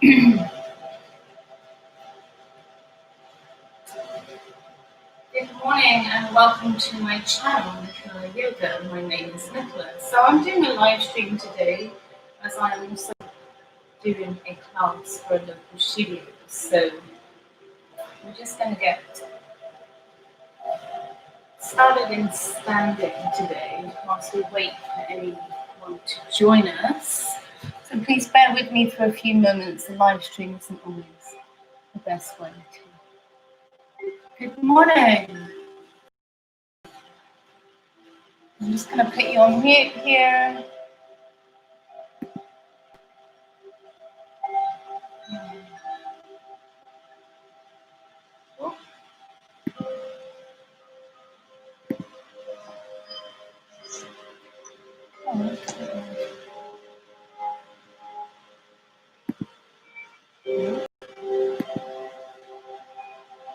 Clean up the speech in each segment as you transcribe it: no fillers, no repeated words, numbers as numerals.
Good morning and welcome to my channel, Yin Yoga. My name is Nicola. So I'm doing a live stream today as I'm also doing a class for a local studio. So we're just going to get started in standing today whilst we wait for anyone to join us. So please bear with me for a few moments. The live stream isn't always the best way to. Good morning. I'm just going to put you on mute here.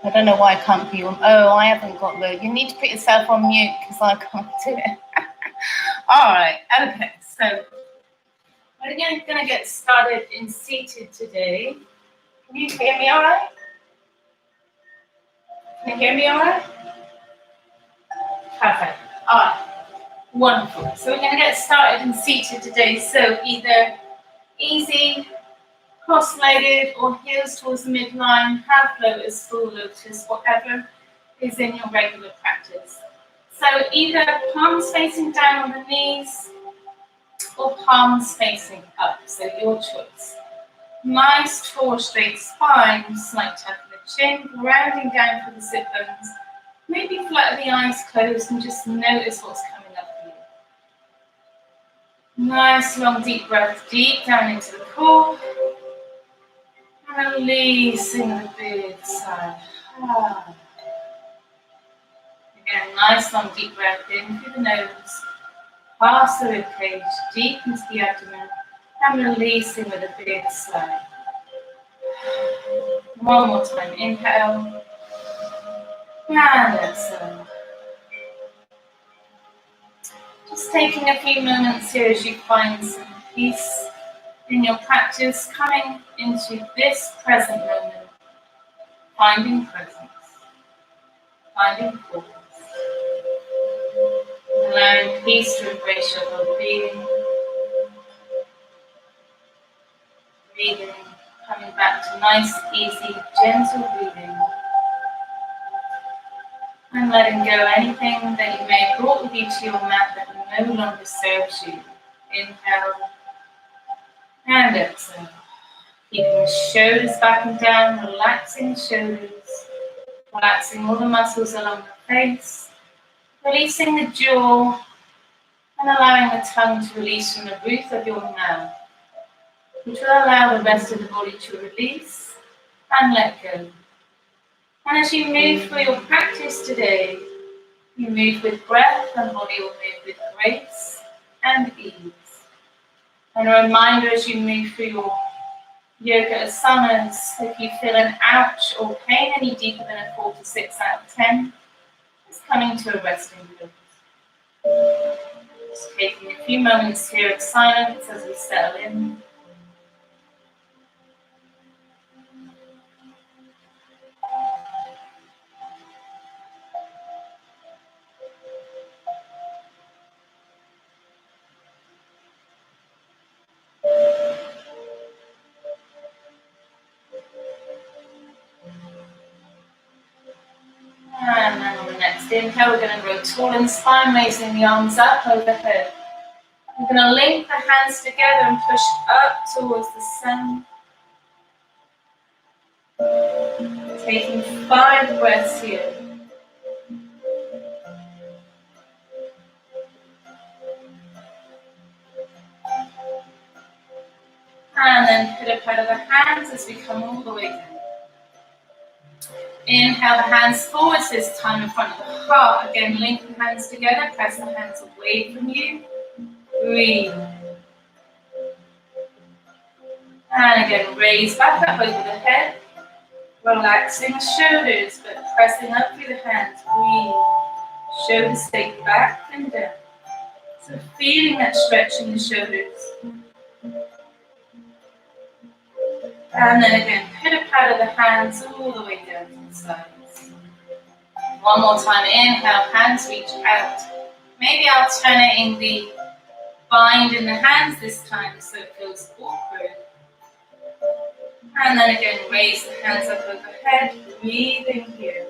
I don't know why I can't be on. Oh, I haven't got the. You need to put yourself on mute because I can't do it. All right. Okay. So we're going to get started in seated today. Can you hear me all right? Can you hear me all right? Perfect. All right. Wonderful. So we're going to get started in seated today. So either easy, cross-legged, or heels towards the midline, half lotus, full lotus, whatever is in your regular practice. So either palms facing down on the knees or palms facing up, so your choice. Nice tall straight spine, slight tuck in the chin, grounding down through the sit bones. Maybe flutter the eyes closed and just notice what's coming up for you. Nice long deep breath deep down into the core. And releasing the big sigh. Again, nice long deep breath in through the nose, past the ribcage, deep into the abdomen, and releasing with a big sigh. One more time, inhale, and exhale. Just taking a few moments here as you find some peace in your practice, coming into this present moment, finding presence, finding pause. Allowing peace to embrace your whole being. Breathing, coming back to nice, easy, gentle breathing. And letting go anything that you may have brought with you to your mat that no longer serves you. Inhale and exhale. Keeping the shoulders back and down, relaxing the shoulders, relaxing all the muscles along the face. Releasing the jaw and allowing the tongue to release from the roof of your mouth, which will allow the rest of the body to release and let go. And as you move through your practice today, you move with breath and body will move with grace and ease. And a reminder as you move through your yoga asanas, if you feel an ouch or pain any deeper than a 4 to 6 out of 10, it's coming to a resting place. Just taking a few moments here of silence as we settle in. And then on the next inhale, we're going to grow tall in spine, raising the arms up overhead. We're going to link the hands together and push up towards the sun. Taking 5 breaths here. And then put up out of the hands as we come all the way down. Inhale the hands forwards, this time in front of the heart. Again, link the hands together, press the hands away from you. Breathe. And again, raise back up over the head. Relaxing the shoulders, but pressing up through the hands. Breathe. Shoulders stay back and down. So feeling that stretch in the shoulders. And then again, pitter-patter the hands all the way down to the sides. One more time, inhale, hands reach out. Maybe I'll turn it in the bind in the hands this time so it feels awkward. And then again, raise the hands up overhead, breathing here.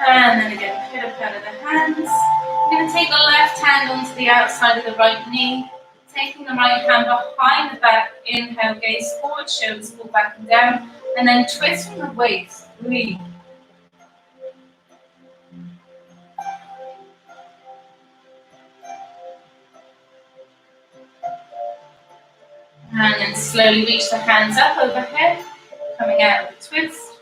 And then again, pitter-patter the hands. I'm going to take the left hand onto the outside of the right knee. Taking the right hand behind the back, inhale, gaze forward, shoulders pull back and down, and then twisting the waist, breathe. And then slowly reach the hands up overhead, coming out of the twist.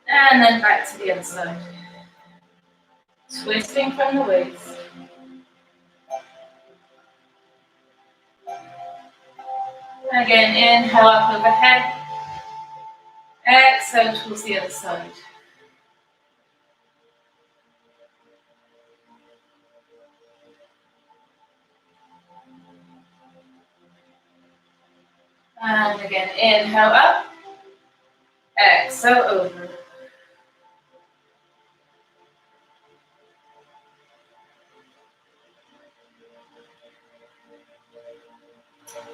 And then back to the other side. Twisting from the waist. Again, inhale up overhead. Exhale towards the other side. And again, inhale up. Exhale over.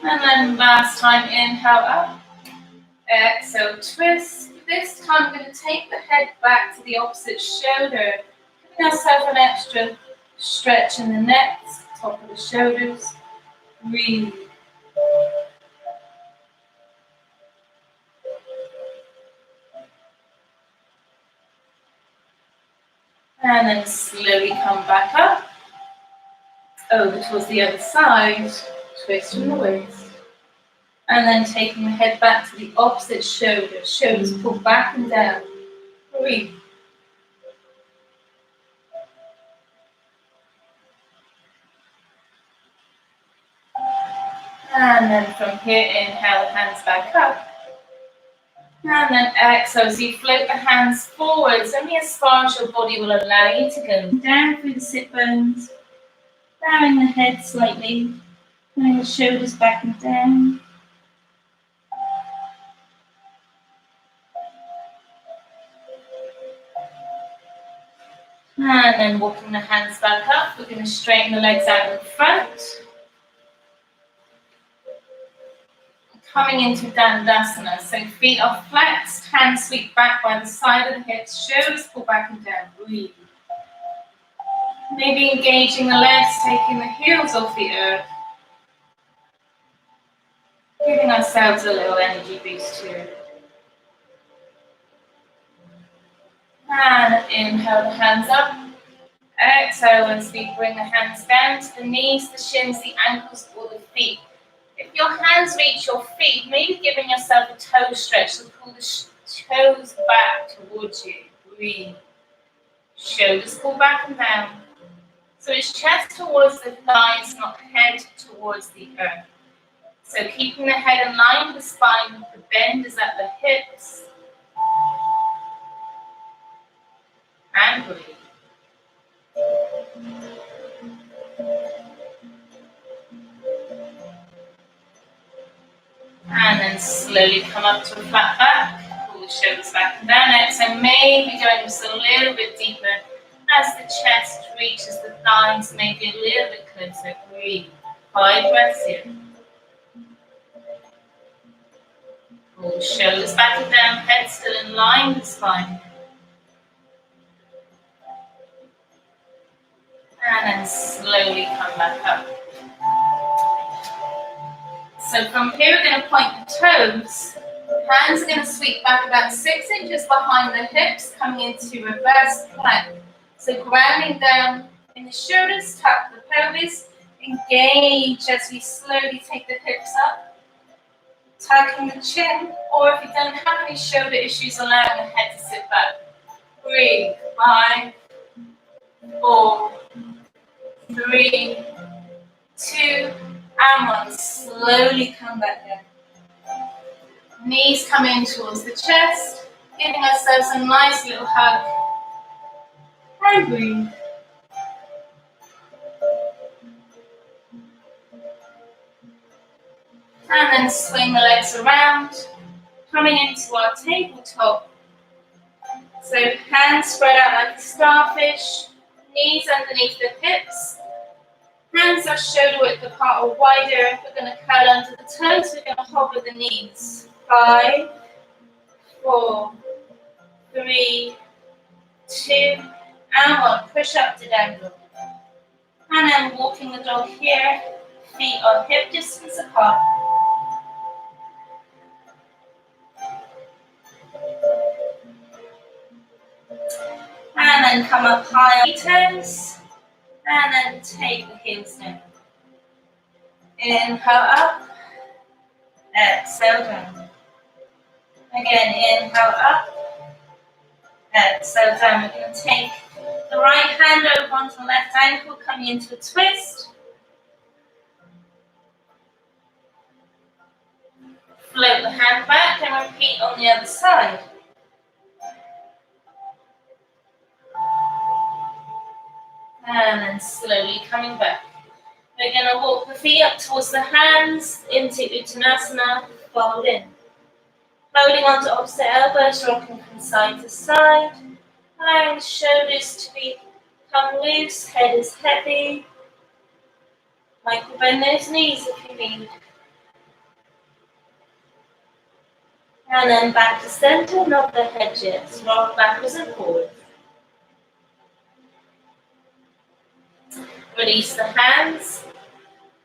And then last time, inhale up. Exhale, twist. This time I'm going to take the head back to the opposite shoulder, giving ourselves an extra stretch in the neck, top of the shoulders. Breathe. And then slowly come back up, over towards the other side, twist from the waist. And then taking the head back to the opposite shoulder, shoulders pull back and down. Breathe. And then from here, inhale, hands back up. And then exhale, as you float the hands forwards, only as far as your body will allow you to go. Down through the sit bones, bowing the head slightly, pulling the shoulders back and down. And then walking the hands back up, we're going to straighten the legs out in front. Coming into Dandasana, so feet are flexed, hands sweep back by the side of the hips, shoulders pull back and down, breathe. Maybe engaging the legs, taking the heels off the earth. Giving ourselves a little energy boost here. And inhale the hands up. Exhale as we bring the hands down to the knees, the shins, the ankles, or the feet. If your hands reach your feet, maybe giving yourself a toe stretch, so pull the toes back towards you. Breathe. Shoulders pull back and down. So it's chest towards the thighs, not head towards the earth. So keeping the head in line with the spine, the bend is at the hips. And breathe. And then slowly come up to a flat back, pull the shoulders back and down. Exhale, maybe going just a little bit deeper as the chest reaches the thighs, maybe a little bit closer. Breathe. 5 breaths here. Pull the shoulders back and down, head still in line with the spine. And then slowly come back up. So from here, we're going to point the toes. Hands are going to sweep back about 6 inches behind the hips, coming into reverse plank. So grounding down in the shoulders, tap the pelvis, engage as we slowly take the hips up, tucking the chin, or if you don't have any shoulder issues, allowing the head to sit back. Breathe. 5, 4, 3, 2, and 1. Slowly come back down. Knees come in towards the chest, giving ourselves a nice little hug. And breathe. And then swing the legs around, coming into our tabletop. So hands spread out like a starfish, knees underneath the hips, hands are shoulder width apart or wider. We're going to curl under the toes, we're going to hover the knees. 5, 4, 3, 2, and 1. Push up to down dog. And then walking the dog here, feet are hip distance apart. And then come up high on your toes. And then take the heels down. Inhale up. Exhale down. Again, inhale up. Exhale down. We're going to take the right hand over onto the left ankle, coming into a twist. Float the hand back and repeat on the other side. And then slowly coming back. We're going to walk the feet up towards the hands into Uttanasana Fold in. Holding on to opposite elbows, rocking from side to side. Allowing shoulders to become loose, head is heavy. Micro bend those knees if you need. And then back to center, not the head yet. Rock backwards and forwards. Release the hands.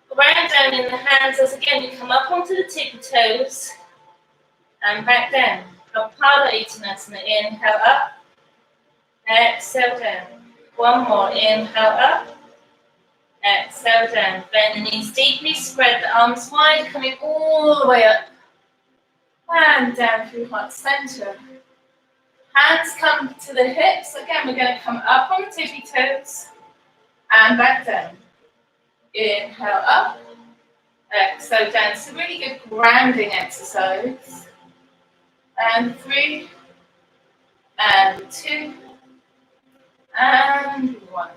Ground down in the hands as again you come up onto the tippy toes. And back down. Pada Uttanasana. Inhale up. Exhale down. One more. Inhale up. Exhale down. Bend the knees deeply. Spread the arms wide. Coming all the way up. And down through heart center. Hands come to the hips. Again, we're going to come up on the tippy toes. And back down. Inhale up. Exhale down. It's a really good grounding exercise. And 3, and 2, and 1.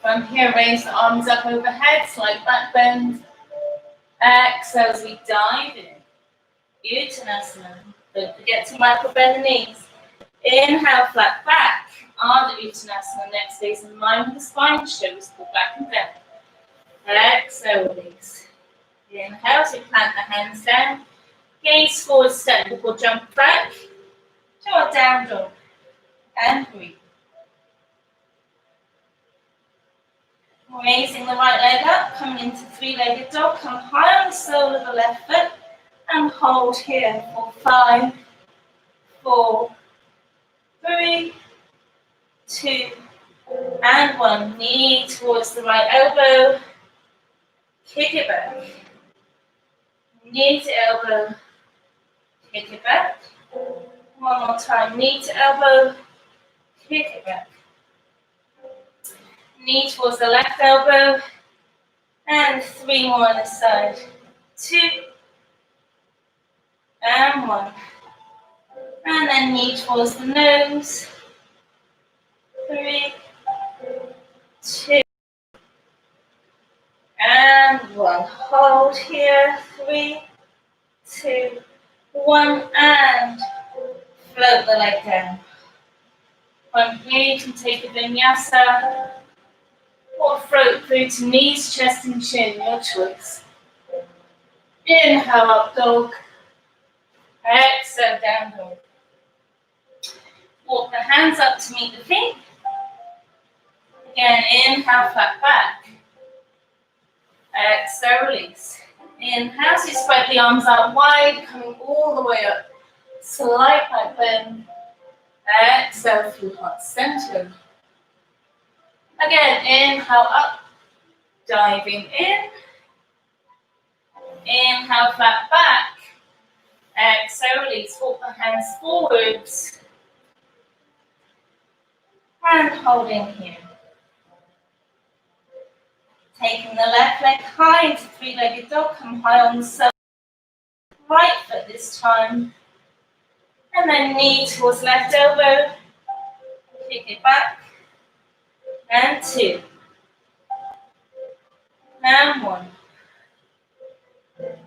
From here, raise the arms up overhead, slight back bend. Exhale as we dive in. Uttanasana. Don't forget to micro bend the knees. Inhale, flat back. Ardha Uttanasana. Next stays in line with the spine, shoulders pull back and down. Exhale, release. Inhale, so plant the hands down. Gaze forward, step, we'll jump back to our down dog. And breathe. Raising the right leg up, coming into three-legged dog. Come high on the sole of the left foot and hold here for 5, 4, 3, 2, and 1. Knee towards the right elbow. Kick it back. Knee to elbow. Kick it back. One more time. Knee to elbow. Kick it back. Knee towards the left elbow. And 3 more on this side. 2. And 1. And then knee towards the nose. 3, 2. And 1. Hold here. 3, 2, 1. And float the leg down. From here, you can take a Vinyasa or float through to knees, chest, and chin, your choice. Inhale, up dog. Exhale, down dog. Walk the hands up to meet the feet. Again, inhale, flat back. Exhale, release. Inhale, so you spread the arms out wide, coming all the way up. Slight back bend. Exhale through heart center. Again, inhale up, diving in. Inhale, flat back. Exhale, release. Walk the hands forwards. And holding here. Taking the left leg high into three-legged dog. Come high on the sole. Right foot this time. And then knee towards left elbow. Kick it back. And 2. And 1.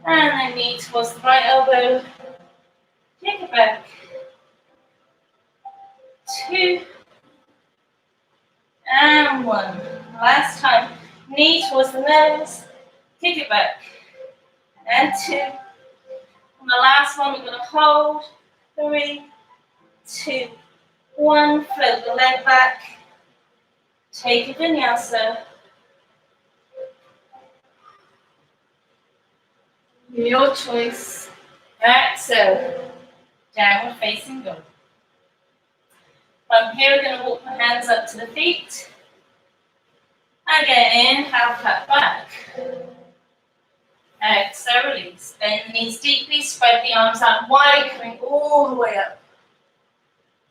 And then knee towards the right elbow. Kick it back. 2 and 1. Last time. Knee towards the nose. Kick it back. And 2. On the last one, we're going to hold. 3, 2, 1. Float the leg back. Take a vinyasa. Your choice. Exhale. Downward facing dog. From here, we're going to walk the hands up to the feet. Again, inhale, flat back. Exhale, release. Bend the knees deeply, spread the arms out wide, coming all the way up.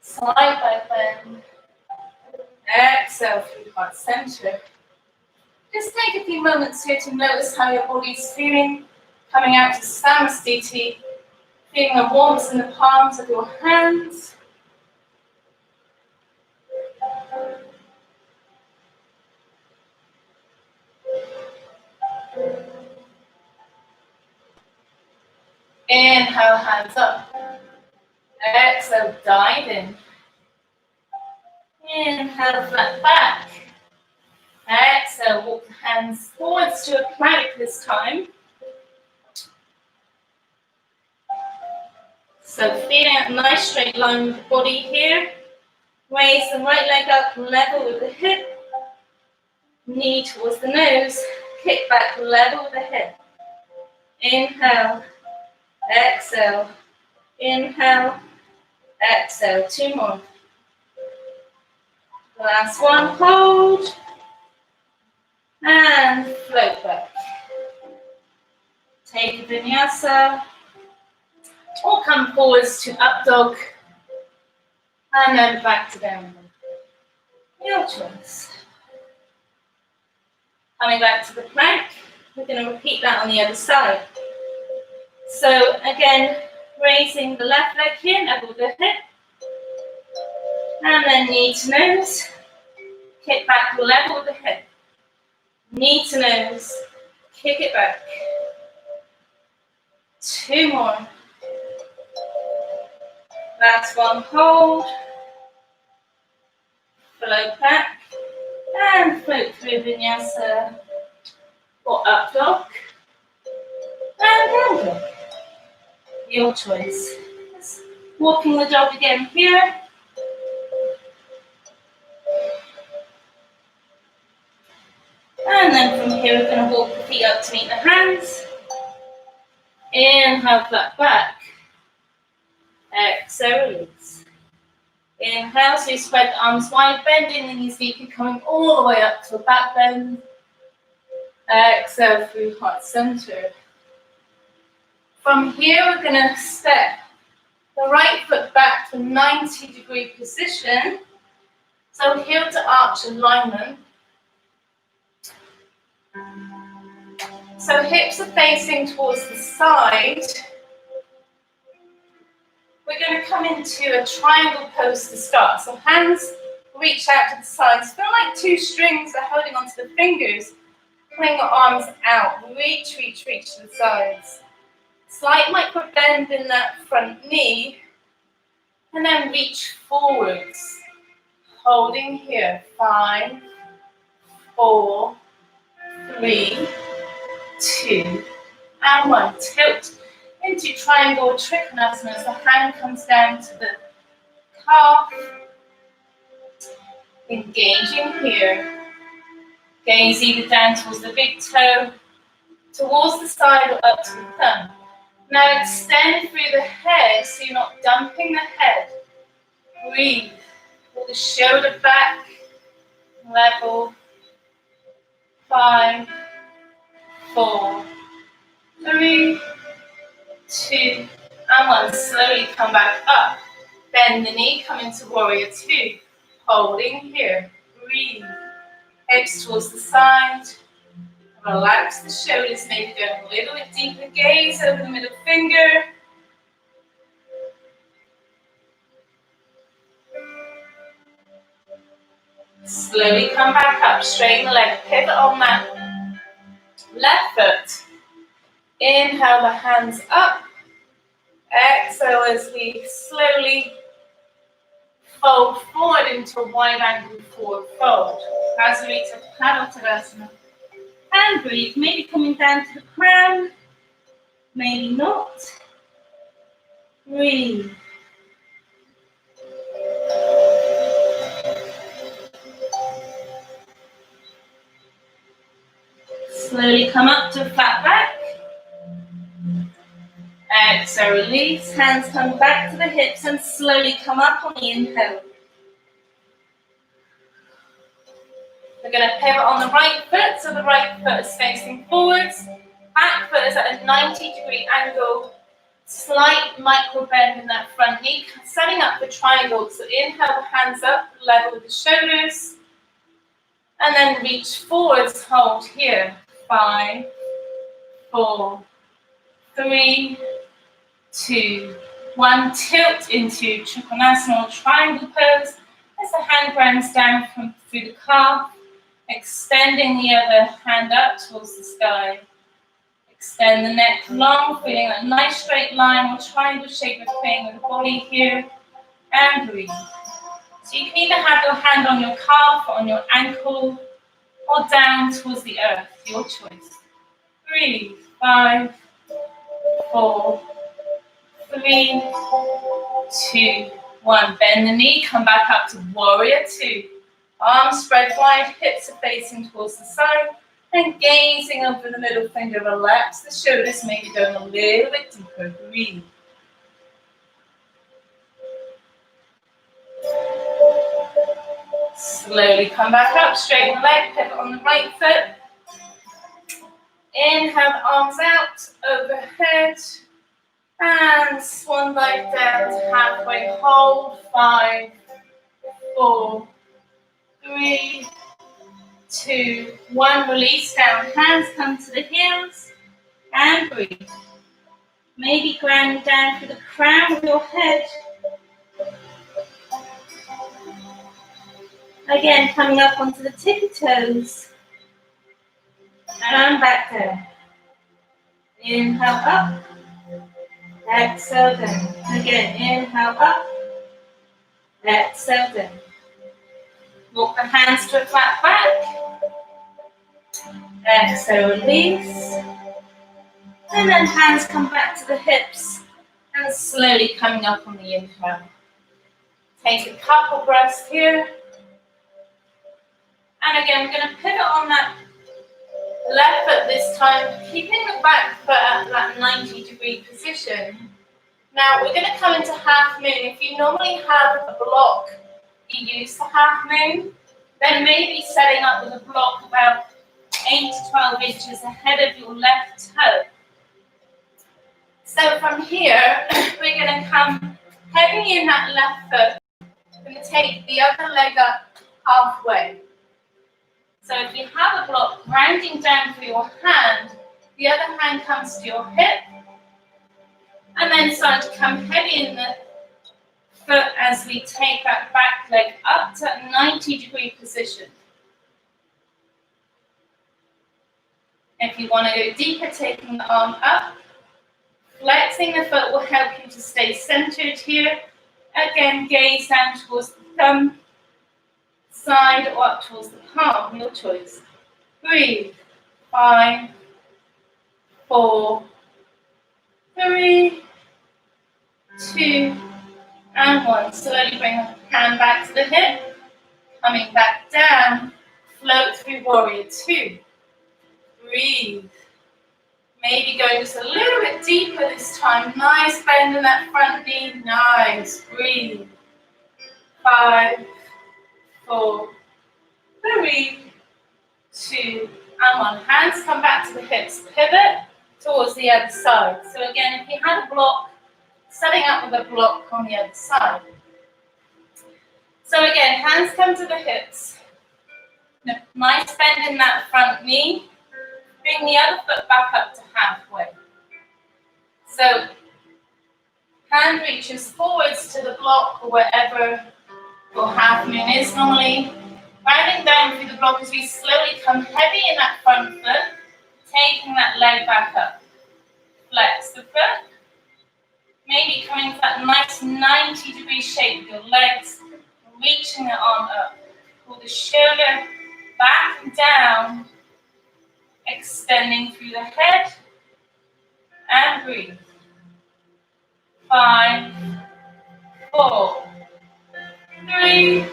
Slide back bend. Exhale through heart center. Just take a few moments here to notice how your body's feeling. Coming out to Samasthiti, feeling the warmth in the palms of your hands. Inhale, hands up. Exhale, dive in. Inhale, flat back. Exhale, walk the hands forwards to a plank this time. So feeling a nice straight line with the body here. Raise the right leg up, level with the hip. Knee towards the nose. Kick back, level with the hip. Inhale, exhale. Inhale, exhale. 2 more. Last one, hold. And float back. Take a vinyasa. Or come forwards to up dog. And then back to down dog. Your choice. Coming back to the plank. We're going to repeat that on the other side. So again, raising the left leg here, level the hip. And then knee to nose. Kick back, level with the hip. Knee to nose. Kick it back. 2 more. Last one, hold. Float back. And float through vinyasa. Or up dog. And down dog. Your choice. Just walking the dog again here. And then from here, we're going to walk the feet up to meet the hands. Inhale, flat back. Exhale, release. Inhale, so you spread the arms wide, bending the knees deeply, coming all the way up to a back bend. Exhale through heart center. From here, we're going to step the right foot back to 90-degree position. So heel to arch alignment. So hips are facing towards the side. We're going to come into a triangle pose to start. So hands reach out to the sides. Feel like 2 strings are holding onto the fingers. Pulling the arms out. Reach, reach, reach to the sides. Slight micro bend in that front knee. And then reach forwards. Holding here. 5, 4, 3, 2, and 1. Tilt into triangle Trikonasana as the hand comes down to the calf. Engaging here. Gaze either down towards the big toe, towards the side, or up to the thumb. Now extend through the head so you're not dumping the head. Breathe. Pull the shoulder back. Level. 5, 4, 3, 2, and 1. Slowly come back up. Bend the knee, come into warrior 2. Holding here. Breathe. Hips towards the side. Relax the shoulders, maybe go a little bit deeper. Gaze over the middle finger. Slowly come back up. Straighten the leg. Pivot on that left foot. Inhale the hands up. Exhale as we slowly fold forward into a wide angle forward fold. As we reach a Tabletop. And breathe, maybe coming down to the crown, maybe not. Breathe. Slowly come up to flat back. Exhale, release. Hands come back to the hips and slowly come up on the inhale. We're going to pivot on the right foot, so the right foot is facing forwards. Back foot is at a 90-degree angle. Slight micro bend in that front knee, setting up the triangle. So inhale the hands up, level with the shoulders. And then reach forwards, hold here. 5, 4, 3, 2, 1. Tilt into Uttanasana triangle pose as the hand grounds down through the calf, extending the other hand up towards the sky. Extend the neck long, feeling a nice straight line or triangle shape of playing with the body here, and breathe. So you can either have your hand on your calf, or on your ankle, or down towards the earth, your choice. Breathe. 5, 4, 3, 2, 1. Bend the knee, come back up to warrior 2. Arms spread wide, hips are facing towards the side, and gazing over the middle finger, relax the shoulders, maybe going a little bit deeper. Breathe. Slowly come back up, straighten the leg, pivot on the right foot. Inhale the arms out, overhead. And swan dive down to halfway, hold. 5, 4, 3, 2, 1. Release down, hands come to the heels, and breathe. Maybe ground down to the crown of your head. Again, coming up onto the tippy toes. And back down. Inhale up. Exhale down. Again, inhale up. Exhale down. Walk the hands to a flat back. Exhale, release. And then hands come back to the hips. And slowly coming up on the inhale. Take a couple breaths here. And again, we're going to pivot on that left foot this time, keeping the back foot at that 90-degree position. Now, we're going to come into half moon. If you normally have a block, you use the half moon, then maybe setting up with a block about 8 to 12 inches ahead of your left toe. So from here, we're going to come heavy in that left foot. We're going to take the other leg up halfway. So if you have a block rounding down for your hand, the other hand comes to your hip, and then start to come heavy in the foot as we take that back leg up to a 90-degree position. If you want to go deeper, taking the arm up, flexing the foot will help you to stay centered here. Again, gaze down towards the thumb, side or up towards the palm, your choice. Breathe. 5, 4, 3, 2, and 1. Slowly bring the hand back to the hip, coming back down, float through warrior 2. Breathe. Maybe going just a little bit deeper this time. Nice bend in that front knee. Nice. Breathe. 5, 4, 3, 2, and 1. Hands come back to the hips. Pivot towards the other side. So again, if you had a block, setting up with a block on the other side. So again, hands come to the hips. Nice bend in that front knee. Bring the other foot back up to halfway. So hand reaches forwards to the block or wherever your half moon is normally. Rounding down through the block as we slowly come heavy in that front foot, taking that leg back up. Flex the foot. Maybe coming to that nice 90-degree shape with your legs, reaching the arm up. Pull the shoulder back and down, extending through the head, and breathe. 5, 4, 3,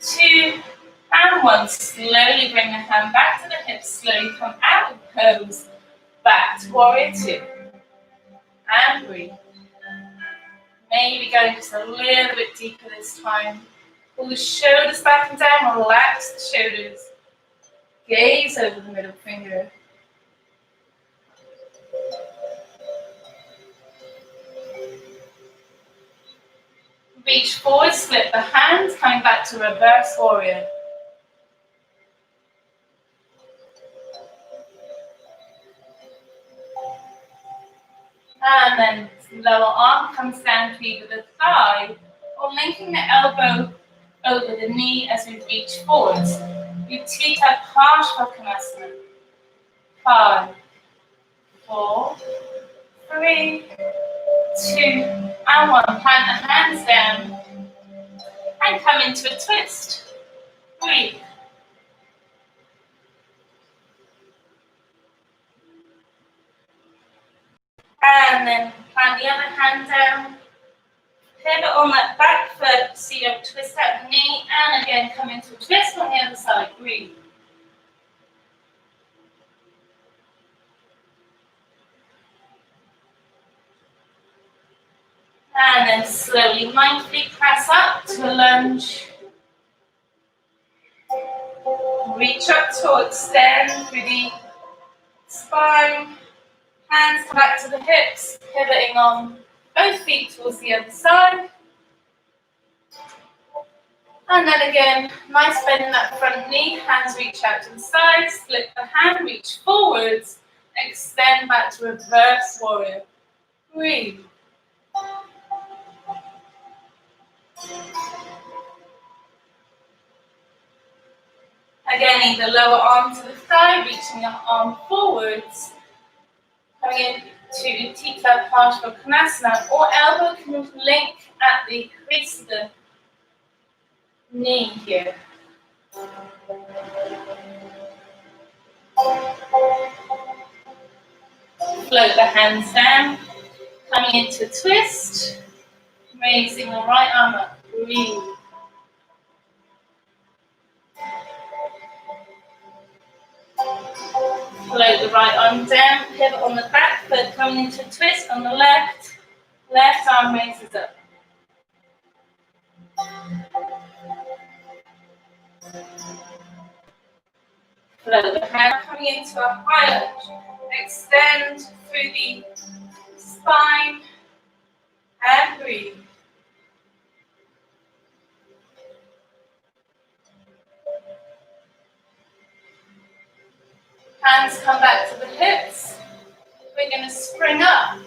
2, and 1. Slowly bring the hand back to the hips. Slowly come out of pose. Back to warrior 2. And breathe. Maybe going just a little bit deeper this time. Pull the shoulders back and down. Relax the shoulders. Gaze over the middle finger. Reach forward, split the hands, coming back to reverse warrior. And then lower arm comes down to either the thigh or linking the elbow over the knee as we reach forwards. Uttanasana Fold. 5, 4, 3, 2, and 1. Plant the hands down and come into a twist. Breathe. And then plant the other hand down. Pivot on that back foot, so you don't twist out the knee, and again come into a twist on the other side. Breathe. And then slowly, mindfully press up to a lunge. Reach up to extend through the spine. Hands come back to the hips, pivoting on both feet towards the other side. And then again, nice bend in that front knee. Hands reach out to the side, split the hand, reach forwards, extend back to reverse warrior. Breathe. Again, either lower arm to the thigh, reaching the arm forwards, coming into Uttanasana, or elbow can link at the crease of the knee here. Float the hands down, coming into a twist, raising the right arm up. Breathe. Float the right arm down, pivot on the back foot, coming into a twist on the left. Left arm raises up. Float the hand, coming into a high lunge. Extend through the spine and breathe. Hands come back to the hips. We're going to spring up,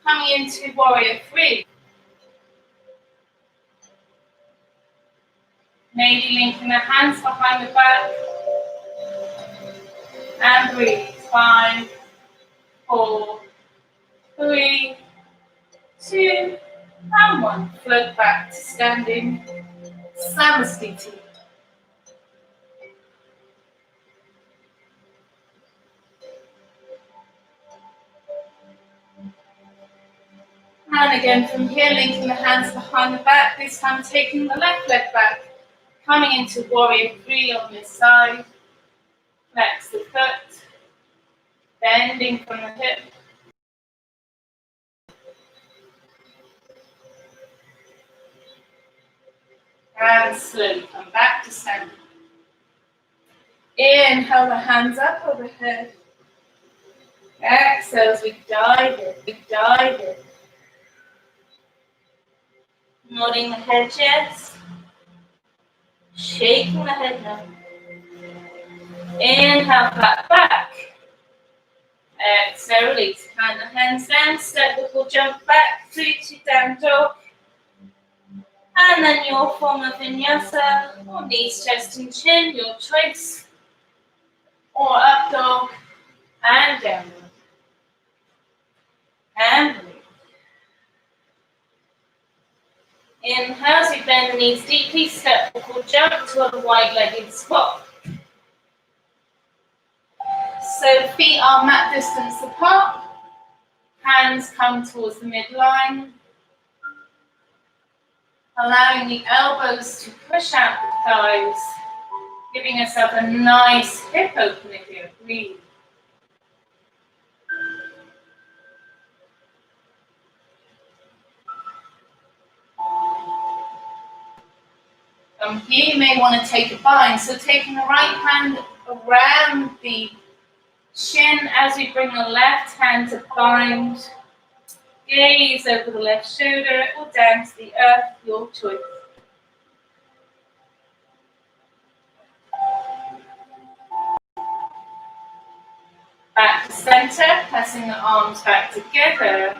coming into warrior 3. Maybe linking the hands behind the back. And breathe. 5, 4, 3, 2, and 1. Float back to standing Samasthiti. And again from here, linking the hands behind the back, this time taking the left leg back, coming into warrior 3 on this side. Flex the foot, bending from the hip. And slowly come back to standing. Inhale the hands up overhead. Exhale as we dive in. Nodding the head, yes. Shaking the head now. Inhale, flat back. Exhale, release. Plant the hands down. Step the full jump back. 3 to down dog. And then your form of Vinyasa, or knees, chest and chin, your choice. Or up dog and down. And release. Inhale as you bend the knees deeply, step or jump to a wide-legged squat. So feet are mat distance apart, hands come towards the midline, allowing the elbows to push out the thighs, giving yourself a nice hip opener here. Breathe. From here you may want to take a bind, so taking the right hand around the shin as we bring the left hand to bind. Gaze over the left shoulder or down to the earth, your choice. Back to center, pressing the arms back together.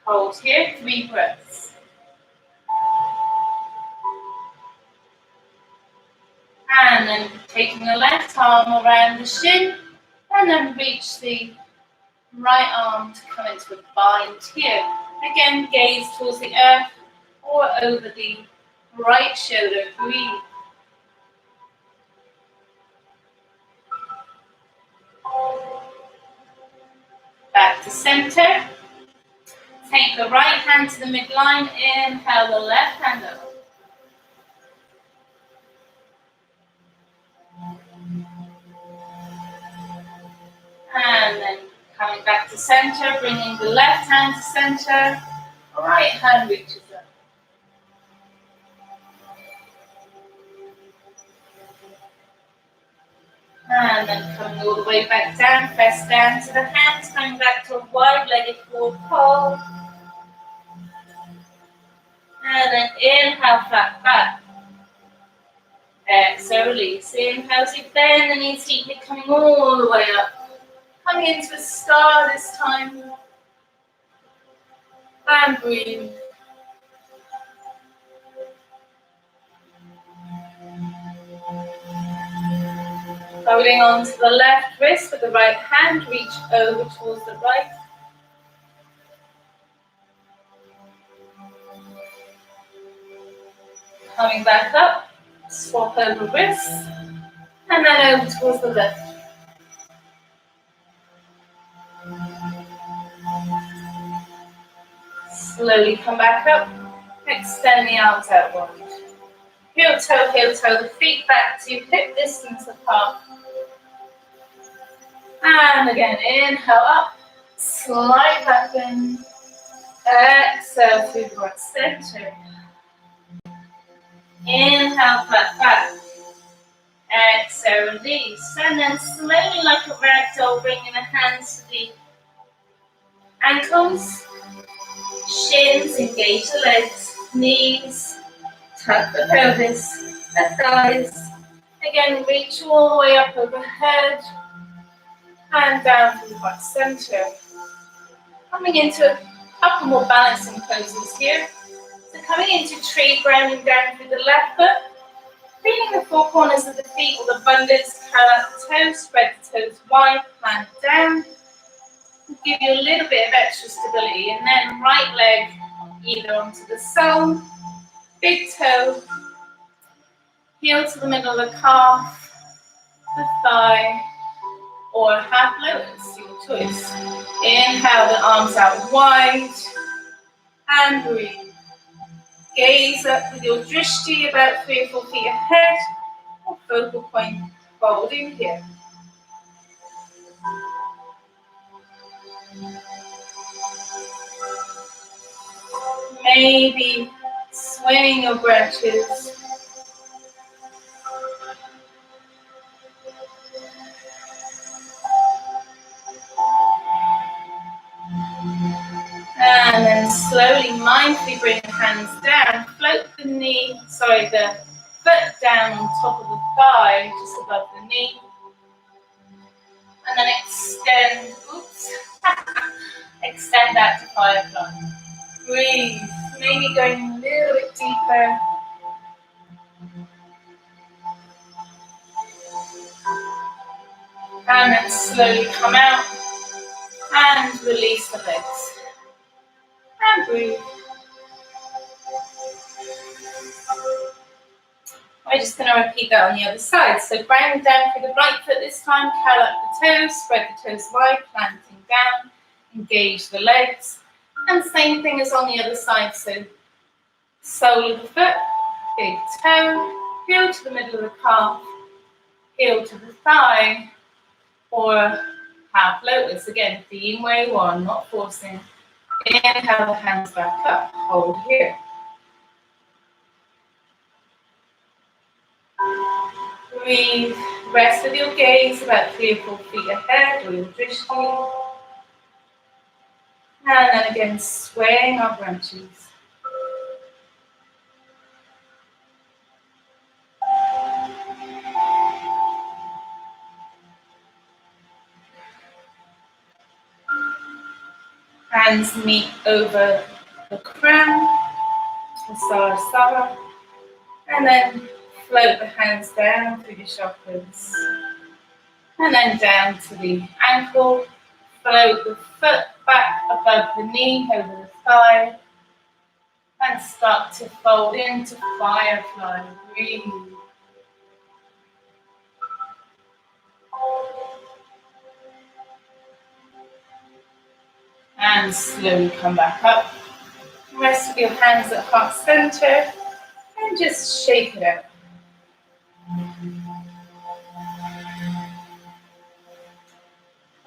Hold here, 3 breaths. And then taking the left arm around the shin, and then reach the right arm to come into a bind here. Again, gaze towards the earth or over the right shoulder. Breathe. Back to center. Take the right hand to the midline. Inhale the left hand up. And then coming back to center, bringing the left hand to center. Right hand reaches up. And then coming all the way back down, press down to the hands, coming back to a wide-legged forward fold. And then inhale, flat back. Exhale, release. Inhale as you bend the knees deeply, coming all the way up. Coming into a star this time. And breathe. Holding on to the left wrist with the right hand, reach over towards the right. Coming back up, swap over wrists, and then over towards the left. Slowly come back up, extend the arms out wide. Heel toe, the feet back to hip distance apart. And again, inhale up, slide back in, exhale through the right center. Inhale, flat back. Exhale, release. And then slowly like a ragdoll, bringing the hands to the ankles. Shins, engage the legs. Knees, tuck the pelvis, the thighs. Again, reach all the way up overhead. And down to the right center. Coming into a couple more balancing poses here. So coming into tree, grounding down through the left foot. Feeling the four corners of the feet or the bundles, curl out the toes, spread the toes wide, plant down. Give you a little bit of extra stability. And then right leg either onto the sole, big toe, heel to the middle of the calf, the thigh, or half lotus, your choice. Inhale the arms out wide and breathe. Gaze up with your drishti about 3 or 4 feet ahead, or focal point folding here. Maybe swaying your branches. And then slowly, mindfully bring the hands down, float the foot down on top of the thigh, just above the knee. And then extend, extend that to firefly. Breathe, maybe going a little bit deeper. And then slowly come out and release the legs. And breathe. We're just going to repeat that on the other side. So ground down for the right foot this time, curl up the toes, spread the toes wide, planting down, engage the legs. And same thing as on the other side. So sole of the foot, big toe, heel to the middle of the calf, heel to the thigh, or half lotus. Again, being where you are, not forcing. Inhale the hands back up, hold here. Breathe, rest with your gaze about 3 or 4 feet ahead, or your drishti. And then again, swaying our branches. Hands meet over the crown, the Sarasara, and then float the hands down through the chakras. And then down to the ankle, float the foot back above the knee, over the thigh, and start to fold into firefly. Breathe. And slowly come back up. Rest with your hands at heart center and just shake it out.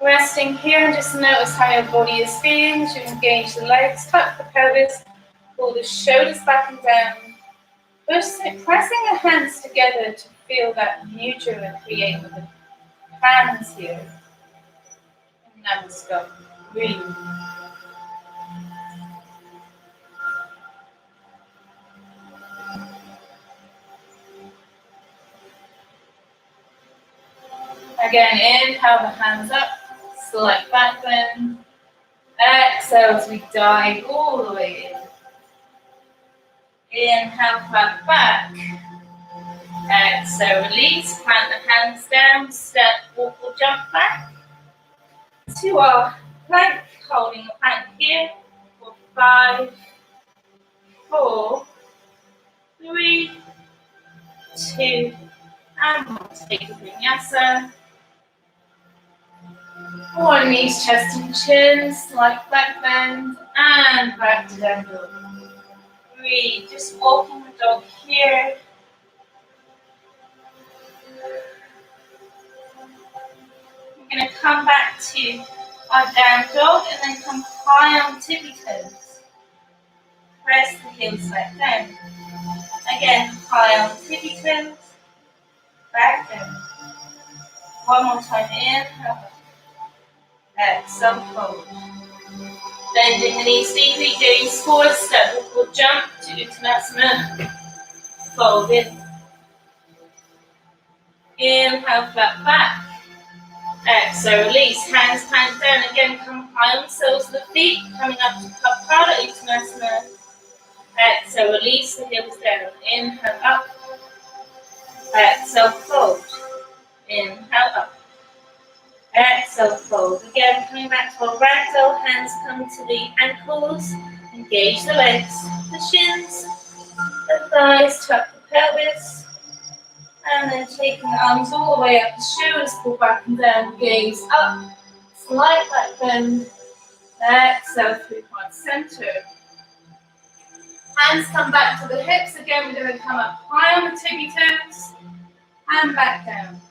Resting here and just notice how your body is feeling as you engage the legs, tuck the pelvis, pull the shoulders back and down. Pressing the hands together to feel that mudra create with the hands here. Namaskar. Breathe. Again, inhale the hands up, slight back bend. Exhale as we dive all the way in. Inhale, flat back. Exhale, release, plant the hands down, step, walk or jump back to our plank, holding the plank here for 5, 4, 3, 2, and 1. Take a vinyasa. Or knees, chest and chin, slight back bend, and back to down dog. Breathe, just walking the dog here. We're going to come back to our down dog and then come high on tippy toes. Press the heels back down. Again, high on tippy toes, back down. One more time, inhale. Exhale, fold. Bending the knees deeply, doing forward step, or jump to Uttanasana Fold in. Inhale, flat back. Exhale, release, hands plant down. Again, come high on the soles of the feet, coming up to Kapara Uttanasana. Exhale, release the heels down. Inhale, up. Exhale, fold. Inhale, up. Exhale, fold. Again, coming back to our ragdoll, hands come to the ankles, engage the legs, the shins, the thighs, tuck the pelvis, and then taking the arms all the way up the shoulders, pull back and down, gaze up, slight back bend, exhale, 3-point center. Hands come back to the hips, again we're going to come up high on the tippy toes, and back down.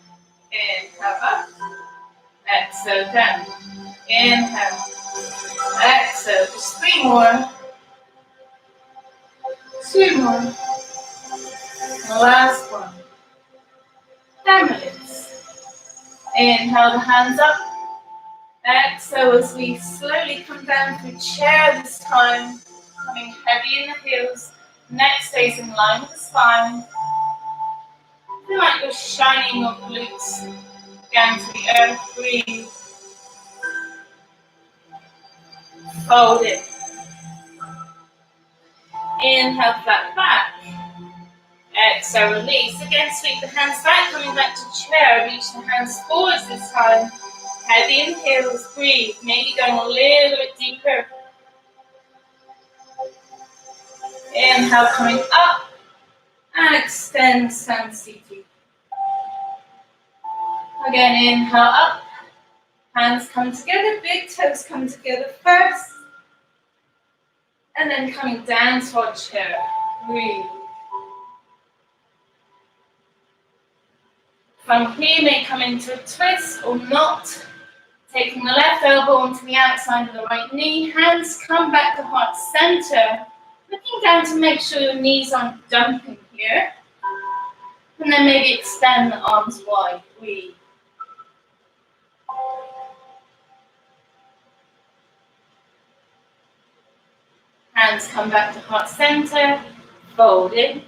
Inhale, up. Exhale, down. Inhale. Exhale. Just 3 more. 2 more. The last one. And release. Inhale the hands up. Exhale as we slowly come down through chair this time. Coming heavy in the heels. Neck stays in line with the spine. Feel like you're shining your glutes down to the earth. Breathe. Fold it. Inhale, flat back. Exhale, release. Again, sweep the hands back, coming back to chair. Reach the hands forwards this time. Heavy in the heels. Breathe. Maybe going a little bit deeper. Inhale, coming up. And extend Sansiti. Again, inhale up. Hands come together, big toes come together first. And then coming down to our chair. Breathe. From here, may come into a twist or not. Taking the left elbow onto the outside of the right knee. Hands come back to heart center. Looking down to make sure your knees aren't dumping here. And then maybe extend the arms wide. Breathe. Hands come back to heart center. Folded.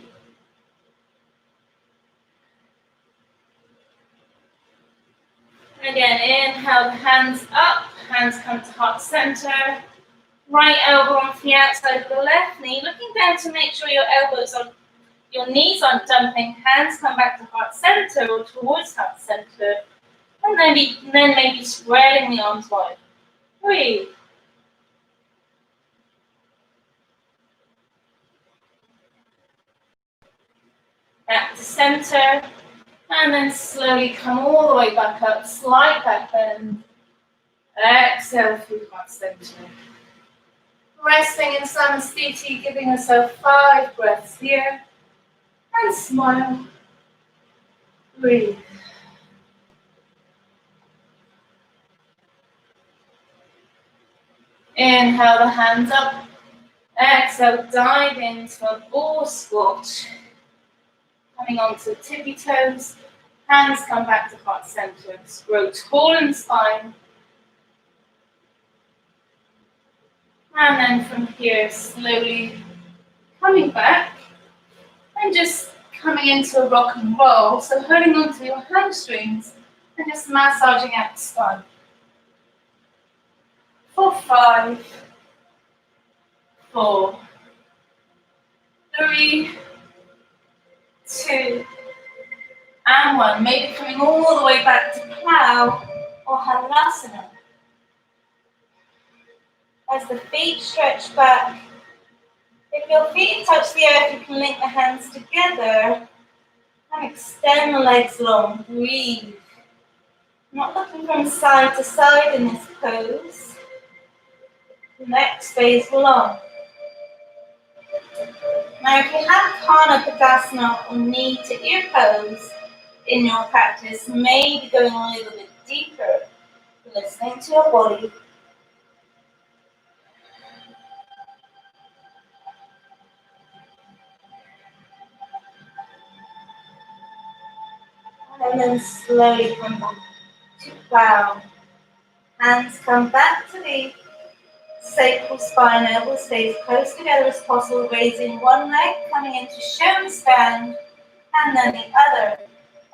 Again, inhale the hands up. Hands come to heart center. Right elbow onto the outside of the left knee. Looking down to make sure your knees aren't dumping. Hands come back to heart center or towards heart center. And then maybe spreading the arms wide. Breathe. Back to center. And then slowly come all the way back up. Slight back bend. Exhale through heart center. Resting in Samasthiti, giving yourself 5 breaths here. And smile. Breathe. Inhale the hands up. Exhale, dive into a ball squat. Coming onto tippy toes. Hands come back to heart center. Grow tall in the spine. And then from here, slowly coming back. And just coming into a rock and roll. So holding onto your hamstrings and just massaging out the spine. For 5, 4, 3, 2, and 1. Maybe coming all the way back to plow or halasana. As the feet stretch back, if your feet touch the earth, you can link the hands together and extend the legs long. Breathe. Not looking from side to side in this pose. The neck stays long. Now, if you have Padasana or knee to ear pose in your practice, maybe going a little bit deeper, listening to your body. And then slowly come back to plow. Hands come back to the sacral spine, elbow stays close together as possible, raising one leg, coming into shoulder stand, and then the other.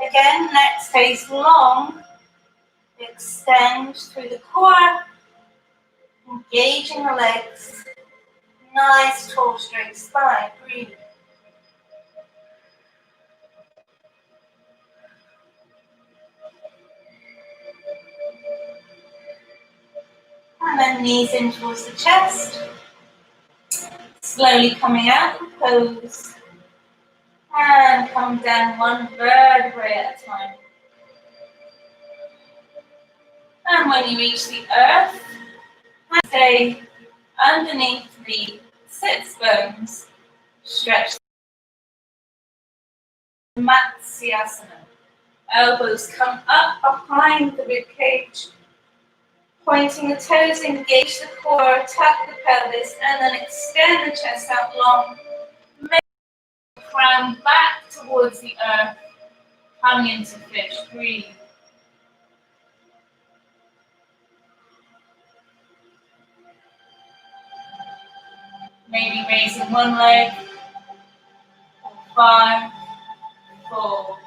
Again, neck stays long, extend through the core, engaging the legs, nice tall straight spine, breathe. And then knees in towards the chest. Slowly coming out of pose. And come down one vertebrae at a time. And when you reach the earth, stay underneath the sits bones. Stretch the Matsyasana. Elbows come up behind the rib cage. Pointing the toes, engage the core, tuck the pelvis, and then extend the chest out long. Make the crown back towards the earth, coming into fish. Breathe. Maybe raising one leg. 5, 4,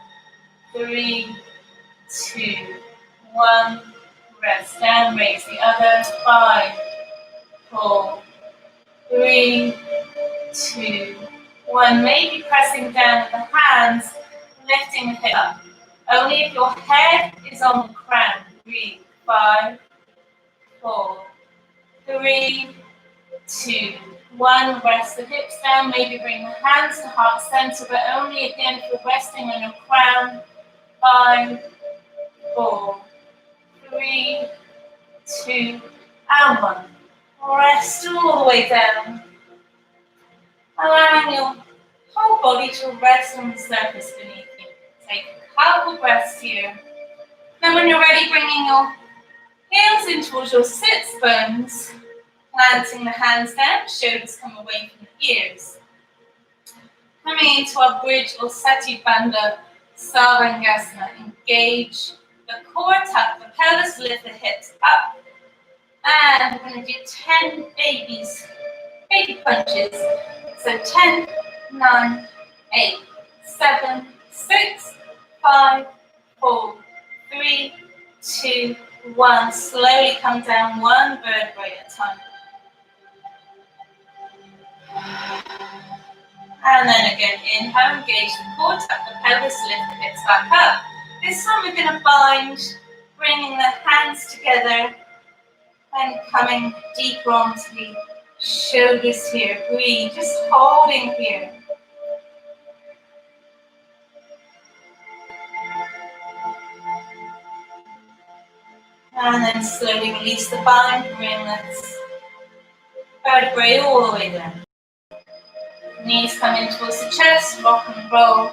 3, 2, 1. Rest down, raise the other. 5, 4, 3, 2, 1. Maybe pressing down with the hands, lifting the hip up. Only if your head is on the crown. Breathe. 5, 4, 3, 2, 1, rest the hips down, maybe bring the hands to heart center, but only again if you're resting on your crown. 5, 4, 3, 2, and 1. Rest all the way down, allowing your whole body to rest on the surface beneath you. Take a couple breaths here. Then when you're ready, bringing your heels in towards your sits bones, planting the hands down, shoulders come away from the ears. Coming into our bridge or Sati Bandha Sarvangasana, engage the core, tuck the pelvis, lift the hips up. And we're going to do 10 baby punches. So 10, 9, 8, 7, 6, 5, 4, 3, 2, 1. Slowly come down one vertebrae at a time. And then again, inhale, engage the core, tuck the pelvis, lift the hips back up. This time we're going to bind, bringing the hands together and coming deeper onto the shoulders here. Breathe, just holding here. And then slowly release the bind, bring that vertebrae all the way down. Knees come in towards the chest, rock and roll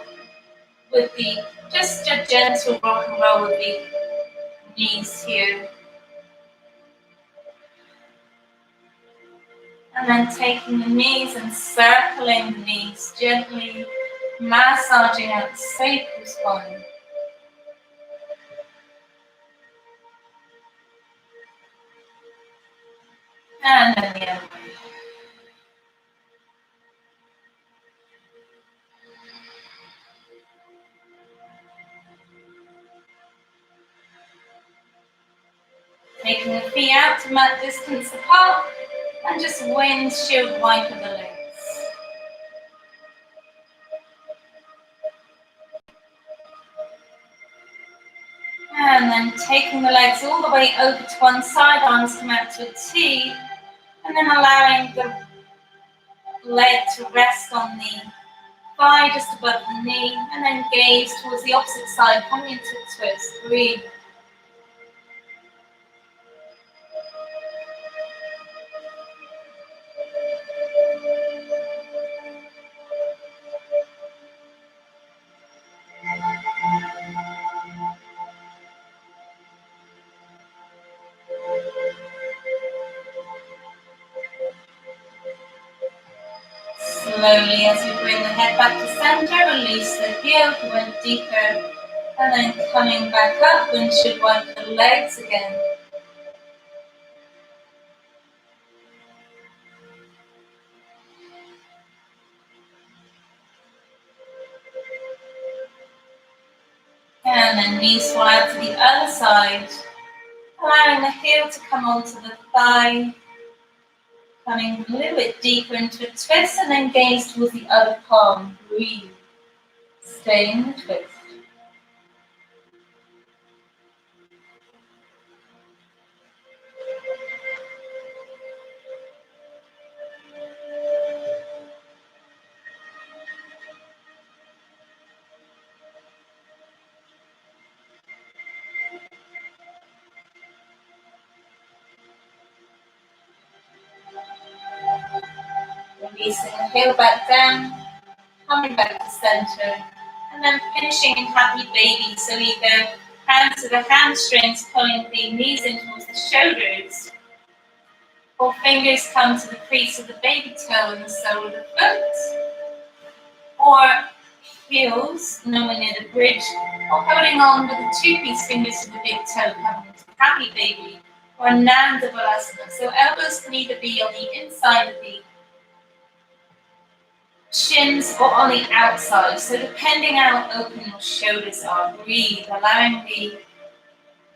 with just a gentle rock and roll with the knees here. And then taking the knees and circling the knees, gently massaging out the sacral spine. And then the other way. Taking the feet out to mat distance apart and just windshield wiper the legs. And then taking the legs all the way over to one side, arms come out to a T, and then allowing the leg to rest on the thigh just above the knee, and then gaze towards the opposite side, coming into a twist. Breathe. Slowly, as you bring the head back to center, release the heel, you went deeper, and then coming back up, windshield wipe the legs again. And then knees fall out to the other side, allowing the heel to come onto the thigh, coming a little bit deeper into a twist, and then gaze towards the other palm. Breathe. Stay in the twist. Releasing the heel back down, coming back to center, and then finishing in happy baby. So either hands to the hamstrings, pulling the knees in towards the shoulders, or fingers come to the crease of the baby toe and the sole of the foot, or heels nowhere near the bridge, or holding on with the two-piece fingers to the big toe, coming to happy baby, or Nanda Balasana. So elbows can either be on the inside of the shins or on the outside. So depending how open your shoulders are, breathe, allowing the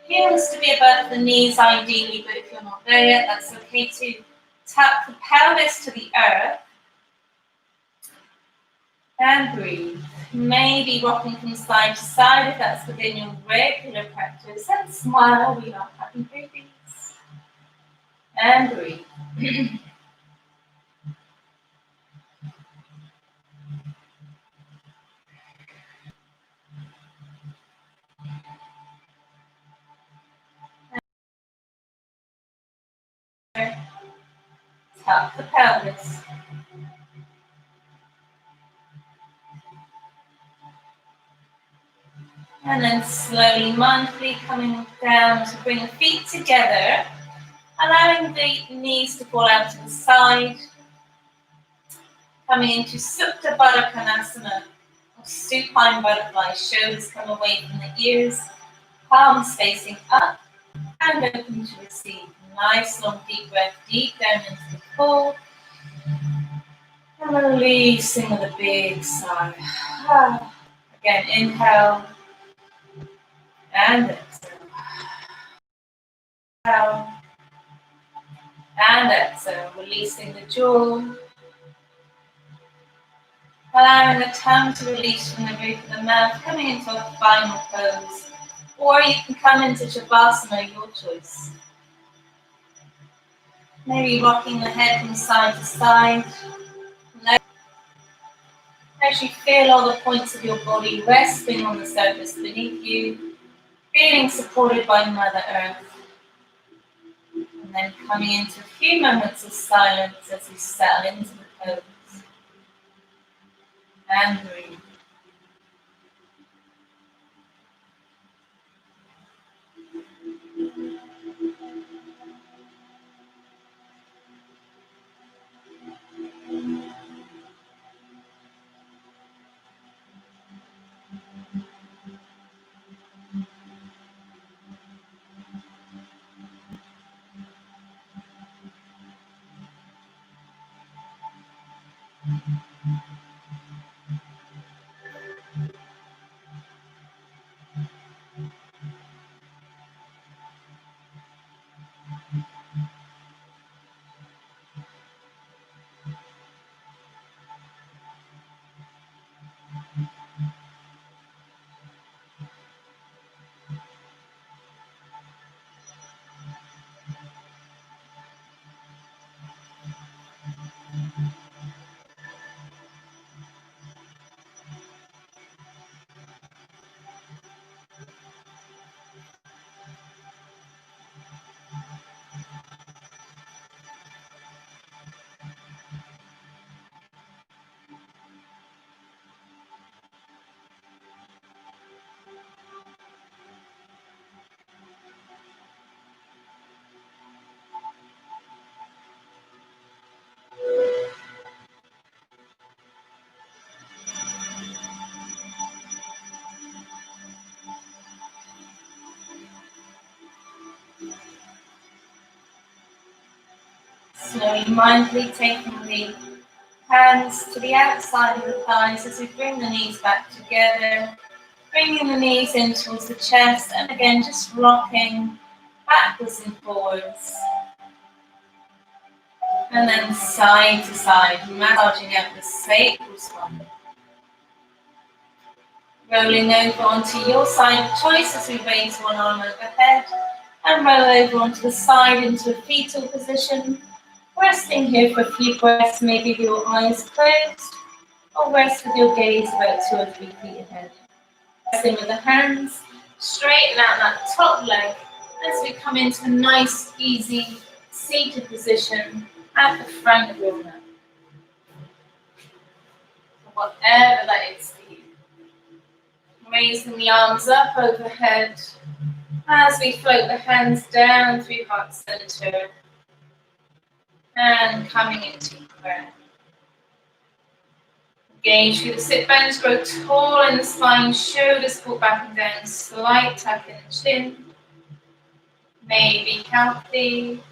heels to be above the knees ideally, but if you're not there yet, that's okay too. Tuck the pelvis to the earth and breathe. Maybe rocking from side to side if that's within your regular practice, and smile, we are happy babies. And breathe. up the pelvis. And then slowly, mindfully coming down to bring the feet together, allowing the knees to fall out to the side. Coming into Supta Baddha Konasana, or supine butterfly. Shoulders come away from the ears, palms facing up, and open to receive. Nice long deep breath, deep down into the core. And releasing with a big sigh. Again, inhale. And exhale. Inhale. And exhale. Releasing the jaw. Allowing the tongue to release from the roof of the mouth, coming into a final pose. Or you can come into Shavasana, your choice. Maybe rocking the head from side to side. As you feel all the points of your body resting on the surface beneath you, feeling supported by Mother Earth. And then coming into a few moments of silence as you settle into the pose. And breathe. Slowly, mindfully taking the hands to the outside of the thighs as we bring the knees back together, bringing the knees in towards the chest, and again just rocking backwards and forwards. And then side to side, massaging out the sacral spine. Rolling over onto your side of choice as we raise one arm overhead and roll over onto the side into a fetal position. Resting here for a few breaths, maybe with your eyes closed, or rest with your gaze about 2 or 3 feet ahead. Resting with the hands, straighten out that top leg as we come into a nice, easy, seated position at the front of your mat. Whatever that is for you. Raising the arms up overhead as we float the hands down through heart center. And coming into prayer. Engage through the sit bones, grow tall in the spine, shoulders pull back and down, slight tuck in the chin. May you be healthy,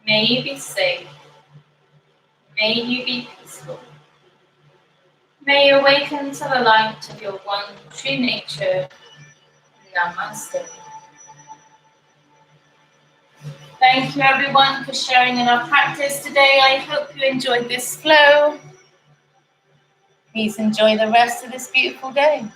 may you be safe, may you be peaceful. May you awaken to the light of your one true nature. Namaste. Thank you everyone for sharing in our practice today. I hope you enjoyed this flow. Please enjoy the rest of this beautiful day.